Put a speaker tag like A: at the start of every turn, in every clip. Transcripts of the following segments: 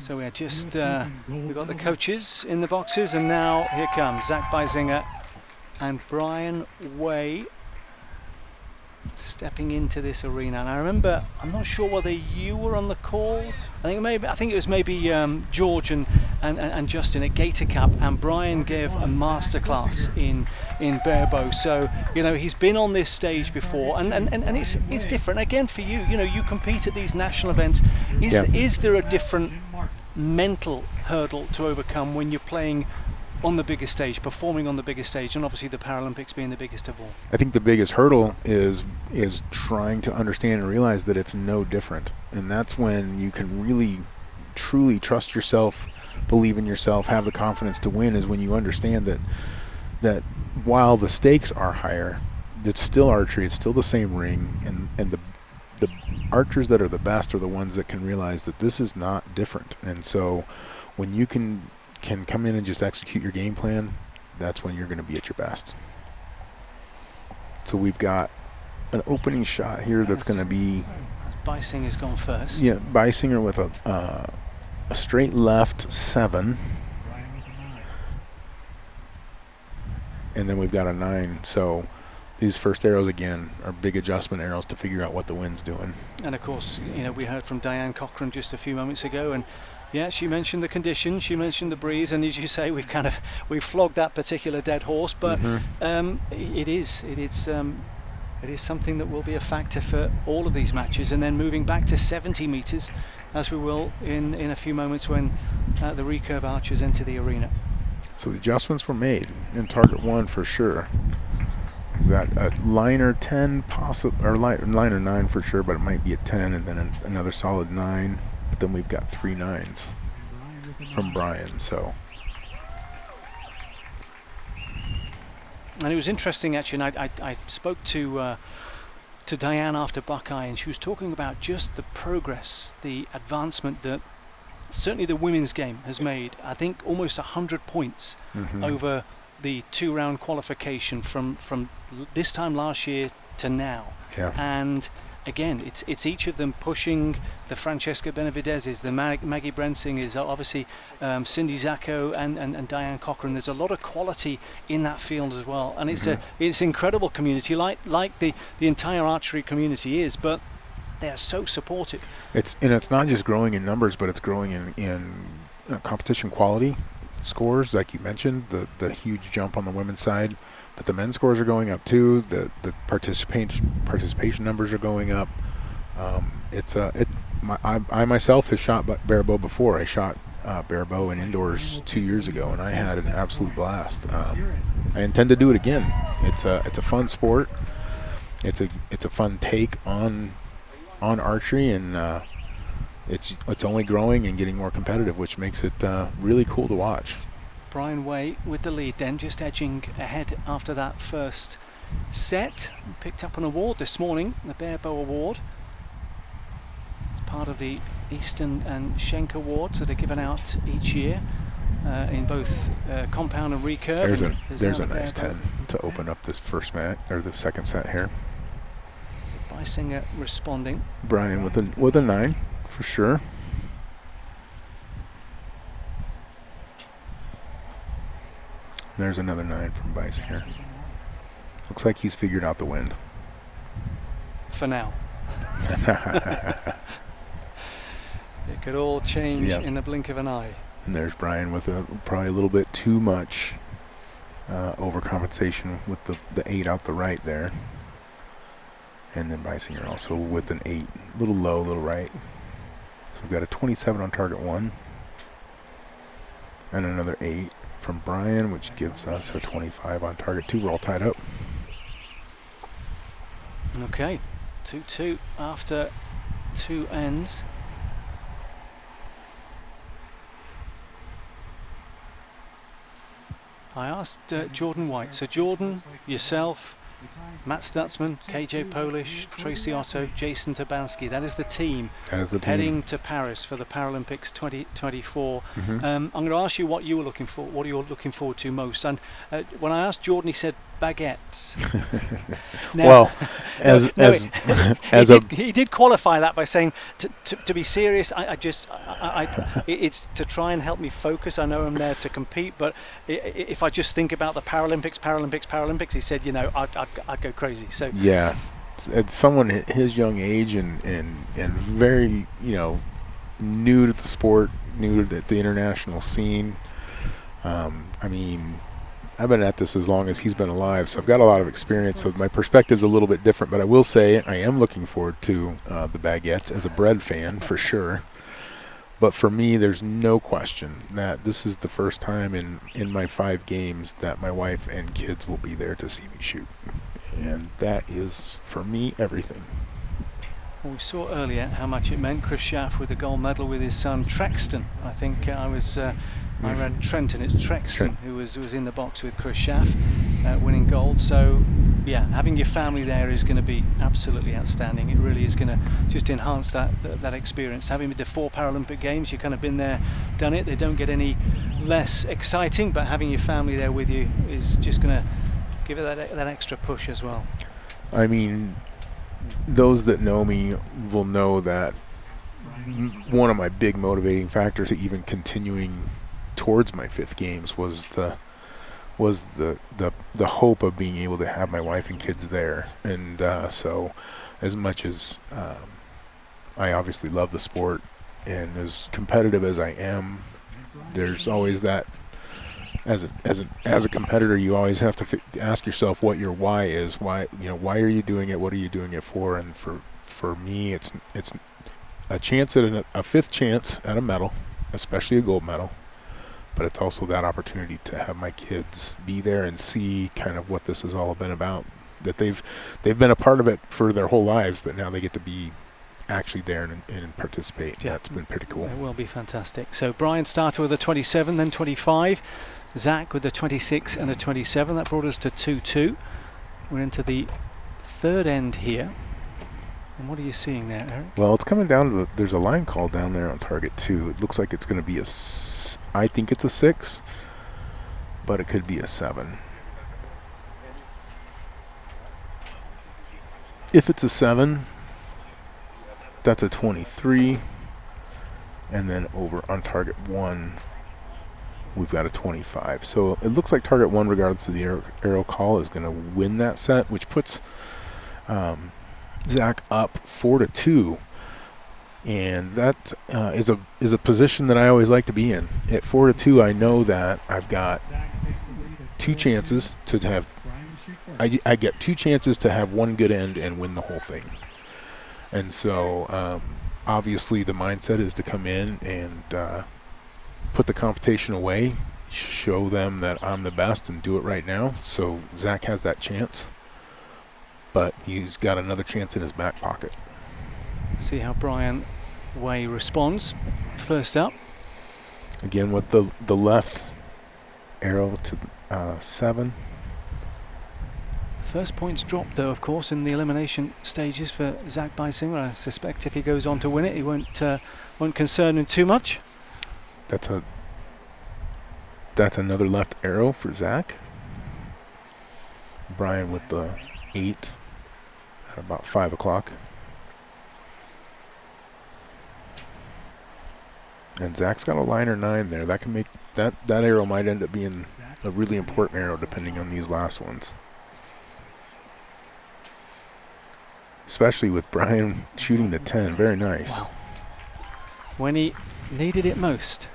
A: So we're just, we've got the coaches in the boxes, and now here comes Zack Bisinger and Brian Way stepping into this arena. And I remember, I'm not sure whether you were on the call. I think it was maybe George and Justin at Gator Cup, and Brian gave a masterclass in Barebow. So he's been on this stage before, and it's different again for you. You compete at these national events. Is there a different mental hurdle to overcome when you're playing on the biggest stage, performing on the biggest stage, and obviously the Paralympics being the biggest of all?
B: I think the biggest hurdle is trying to understand and realize that it's no different. And that's when you can really, truly trust yourself, believe in yourself, have the confidence to win, is when you understand that while the stakes are higher, it's still archery, it's still the same ring, and the archers that are the best are the ones that can realize that this is not different. And so when you can come in and just execute your game plan, that's when you're going to be at your best. So we've got an opening shot here that's going to be...
A: Bisinger's gone first.
B: Yeah, Bisinger with a straight left 7. And then we've got a 9. So these first arrows, again, are big adjustment arrows to figure out what the wind's doing.
A: And of course, we heard from Diane Cochran just a few moments ago, and yeah, she mentioned the conditions, she mentioned the breeze, and as you say, we've flogged that particular dead horse, but it is something that will be a factor for all of these matches. And then moving back to 70 meters, as we will in a few moments when the recurve archers enter the arena.
B: So the adjustments were made in target 1 for sure. We've got a liner 10 or liner 9 for sure, but it might be a 10 and then another solid 9. But then we've got 3 9s from Brian. So,
A: and it was interesting actually. And I spoke to Diane after Buckeye, and she was talking about just the progress, the advancement that certainly the women's game has made. I think almost 100 points over the 2-round qualification from this time last year to now.
B: Yeah.
A: And again, it's each of them pushing the Francesca Benavidez's, the Maggie Brensingers, obviously Cindy Zacco and Diane Cochran. There's a lot of quality in that field as well, and it's an incredible community, like the entire archery community is, but they are so supportive.
B: It's not just growing in numbers, but it's growing in competition quality. Scores, like you mentioned, the huge jump on the women's side, but the men's scores are going up too. The participation numbers are going up. I myself have shot Barebow before. I shot Barebow in indoors 2 years ago, and I had an absolute blast. I intend to do it again. It's a fun sport. It's a fun take on archery, and it's only growing and getting more competitive, which makes it really cool to watch.
A: Brian Way with the lead then, just edging ahead after that first set. Picked up an award this morning, the Barebow Award. It's part of the Easton and Schenk Awards that are given out each year in both compound and recurve.
B: There's a nice 10 to open up this first match, or the second set here.
A: Bisinger responding.
B: Brian with a 9 for sure. There's another 9 from Bisinger. Looks like he's figured out the wind.
A: For now. It could all change in the blink of an eye.
B: And there's Brian with probably a little bit too much overcompensation with the 8 out the right there. And then Bisinger also with an 8. A little low, a little right. So we've got a 27 on target 1. And another 8 from Brian, which gives us a 25 on target 2. We're all tied up.
A: Okay, 2-2 after 2 ends. I asked Jordan White. So Jordan, yourself, Matt Stutzman, KJ Polish, Tracy Otto, Jason Tabansky. That is the team heading to Paris for the Paralympics 2024. I'm going to ask you what you were looking for, what you're looking forward to most. And when I asked Jordan, he said baguettes.
B: Well,
A: he did qualify that by saying to be serious. It's to try and help me focus. I know I'm there to compete, but if I just think about the Paralympics, he said, I'd go crazy. So
B: yeah, as someone his young age and very new to the sport, new to the international scene. I mean, I've been at this as long as he's been alive, so I've got a lot of experience, so my perspective's a little bit different, but I will say I am looking forward to the baguettes as a bread fan, for sure. But for me, there's no question that this is the first time in my 5 games that my wife and kids will be there to see me shoot. And that is, for me, everything.
A: Well, we saw earlier how much it meant. Chris Schaff with the gold medal with his son Trexton. I think I read Trenton. It's Trexton who was in the box with Chris Schaff, winning gold. So, yeah, having your family there is going to be absolutely outstanding. It really is going to just enhance that experience. Having been to 4 Paralympic Games, you've kind of been there, done it. They don't get any less exciting, but having your family there with you is just going to give it that extra push as well.
B: I mean, those that know me will know that one of my big motivating factors to even continuing towards my 5th games was the hope of being able to have my wife and kids there. And so as much as I obviously love the sport and as competitive as I am, there's always that as a competitor, you always have to ask yourself what your why is. Why are you doing it? What are you doing it for? And for me, it's a chance at a 5th chance at a medal, especially a gold medal. But it's also that opportunity to have my kids be there and see kind of what this has all been about. That they've been a part of it for their whole lives, but now they get to be actually there and participate. Yeah. That's been pretty cool.
A: It will be fantastic. So Brian started with a 27, then 25. Zach with a 26 and a 27. That brought us to 2-2. We're into the 3rd end here. And what are you seeing there, Eric?
B: Well, it's coming down to there's a line call down there on target 2. It looks like it's going to be I think it's a 6, but it could be a 7. If it's a 7, that's a 23. And then over on target 1, we've got a 25. So it looks like target 1, regardless of the arrow call, is going to win that set, which puts Zach up 4-2. And that is a position that I always like to be in. At 4-2, I know that I've got 2 chances to have. I get 2 chances to have one good end and win the whole thing. And so, obviously, the mindset is to come in and put the competition away, show them that I'm the best, and do it right now. So Zach has that chance, but he's got another chance in his back pocket.
A: See how Brian Way responds. First up.
B: Again with the left arrow to 7.
A: First points dropped, though, of course, in the elimination stages for Zack Bisinger. I suspect if he goes on to win it, he won't concern him too much.
B: That's another left arrow for Zach. Brian with the 8 at about 5 o'clock. And Zach's got a liner 9 there. That can make that arrow might end up being a really important arrow depending on these last ones. Especially with Brian shooting the 10. Very nice.
A: Wow. When he needed it most.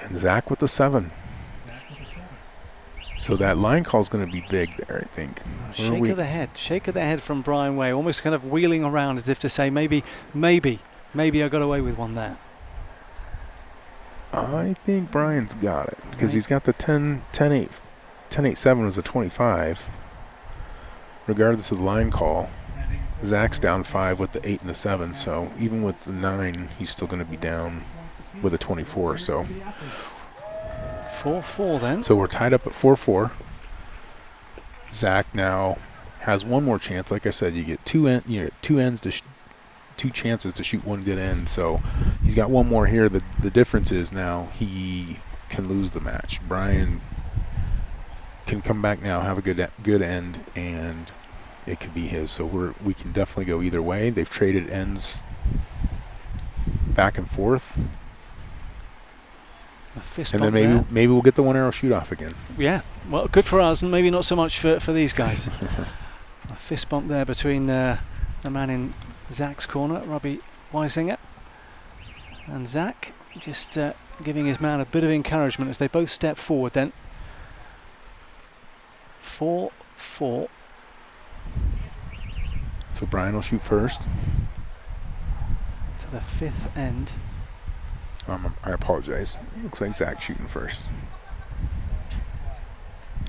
B: And Zach with the 7. So that line call is going to be big there, I think.
A: Shake of the head from Brian Way, almost kind of wheeling around as if to say, maybe I got away with one there.
B: I think Brian's got it because he's got the 10-8. 10-8-7 was a 25. Regardless of the line call, Zach's down 5 with the 8 and the 7. So even with the 9, he's still going to be down with a 24. So
A: 4-4 then.
B: So we're tied up at 4-4. Zach now has one more chance. Like I said, you get two ends two chances to shoot one good end. So he's got one more here. The difference is now he can lose the match. Brian can come back now, have a good end, and it could be his. So we can definitely go either way. They've traded ends back and forth.
A: A fist
B: and
A: bump
B: then
A: there.
B: maybe we'll get the one arrow shoot off again.
A: Yeah, well, good for us, and maybe not so much for these guys. A fist bump there between the man in Zach's corner, Robbie Bisinger, and Zach just giving his man a bit of encouragement as they both step forward then. 4-4.
B: So Brian will shoot first.
A: To the fifth end.
B: I apologize. Looks like Zach shooting first.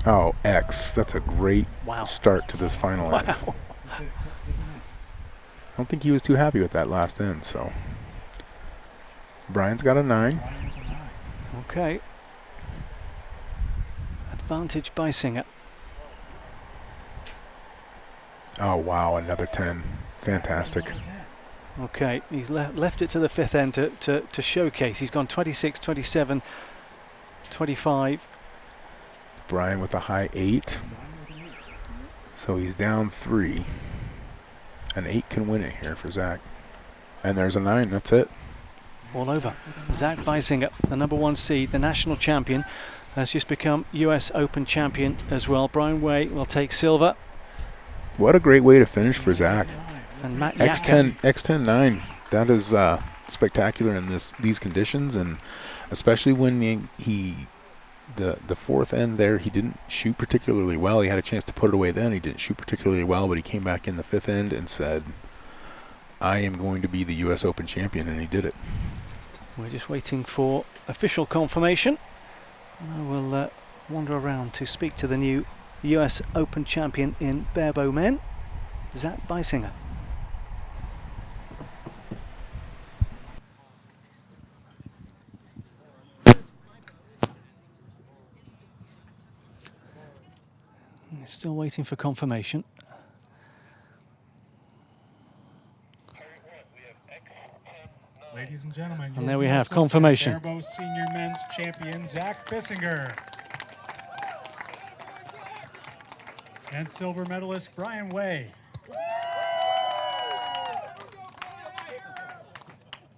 B: Oh, X. That's a great start to this final end. I don't think he was too happy with that last end, so. Brian's got a 9.
A: Okay. Advantage Bisinger.
B: Oh, wow, another 10. Fantastic.
A: Okay, he's left it to the fifth end to showcase. He's gone 26, 27, 25.
B: Brian with a high 8. So he's down 3. An 8 can win it here for Zach. And there's a 9, that's it.
A: All over. Zach Bisinger, the number 1 seed, the national champion, has just become US Open champion as well. Brian Way will take silver.
B: What a great way to finish for Zach.
A: And Matt
B: X10-9. That is spectacular in these conditions, and especially when the fourth end there, he didn't shoot particularly well. He had a chance to put it away then. He didn't shoot particularly well, but he came back in the fifth end and said, I am going to be the US Open champion, and he did it.
A: We're just waiting for official confirmation. And I will wander around to speak to the new US Open champion in Barebow men, Zach Bisinger. Still waiting for confirmation.
C: Ladies and gentlemen,
A: and there we have confirmation.
C: Barebow Senior Men's Champion Zack Bisinger and silver medalist Brian Way.